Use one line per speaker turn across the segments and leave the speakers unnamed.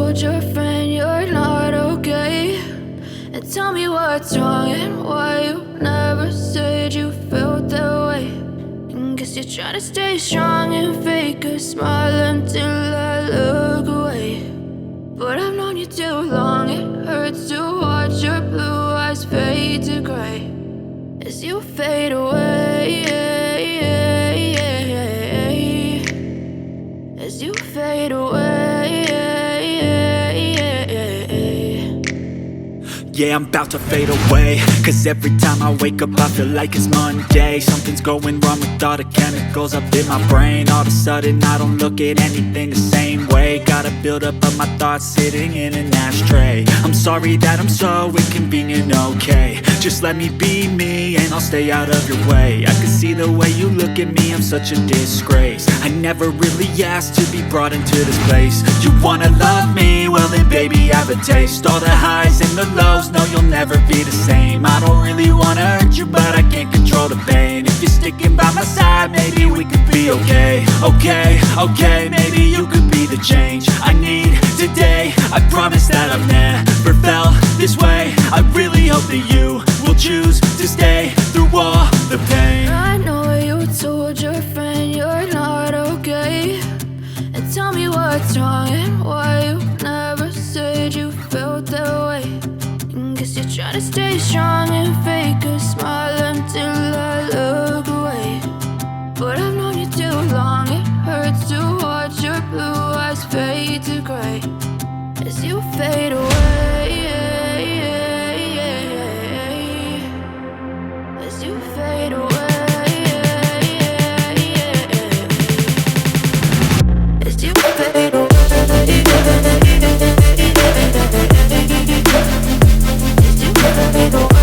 told your friend you're not okay, and tell me what's wrong and why you never said you felt that way. And guess you're trying to stay strong and fake a smile until I look away. But I've known you too long, it hurts to watch your blue eyes fade to gray as you fade away, as you fade away.
Yeah, I'm about to fade away, cause every time I wake up I feel like it's Monday. Something's going wrong with all the chemicals up in my brain. All of a sudden I don't look at anything the same way. Got a build up of my thoughts sitting in an ashtray. I'm sorry that I'm so inconvenient, okay. Just let me be me and I'll stay out of your way. I can see the way you look at me, I'm such a disgrace. I never really asked to be brought into this place. You wanna love me? Well then baby, have a taste. All the highs and the lows, no, you'll never be the same. I don't really wanna hurt you, but I can't control the pain. If you're sticking by my side, maybe we could be okay. Okay, maybe you could be the change I need today. I promise that I've never felt this way. I really hope that you will choose to stay through all the pain.
I know you told your friend you're not okay, and tell me what's wrong and why you never said you felt that way. And guess you're trying to stay strong and fake a smile until I look away. But I've known you too long, it hurts to watch your blue eyes fade to gray as you fade away, as you fade away. As you fade away, as you fade away.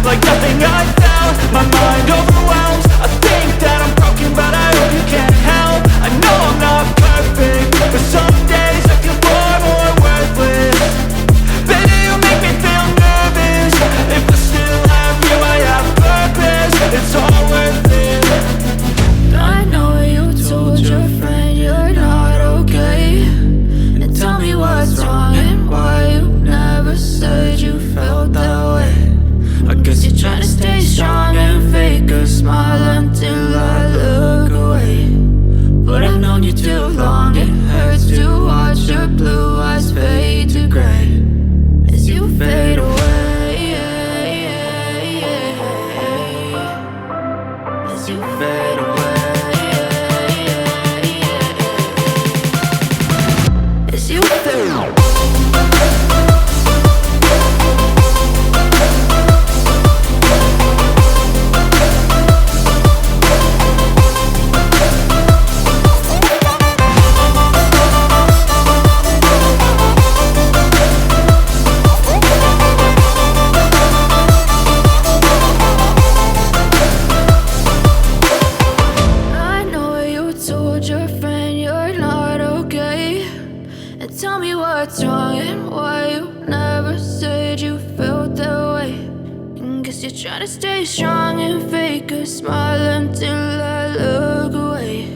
Like nothing I found, my mind overwhelms. I think that I'm broken, but I hope you can't help. I know I'm not perfect, but some days I feel far more worthless. Baby, you make me feel nervous. If I still have you, I have purpose. It's all worth it.
I know you told your friend you're not okay, and tell me what's wrong and why you never said you felt that way. I guess you're trying to stay strong and fake a smile until I look away. But I've known you too long, it hurts to watch your blue eyes fade to gray as you fade away, as you fade away, as you fade away. Your friend you're not okay, and tell me what's wrong and why you never said you felt that way. And guess you're trying to stay strong and fake a smile until I look away.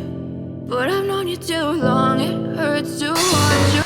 But I've known you too long, it hurts to watch you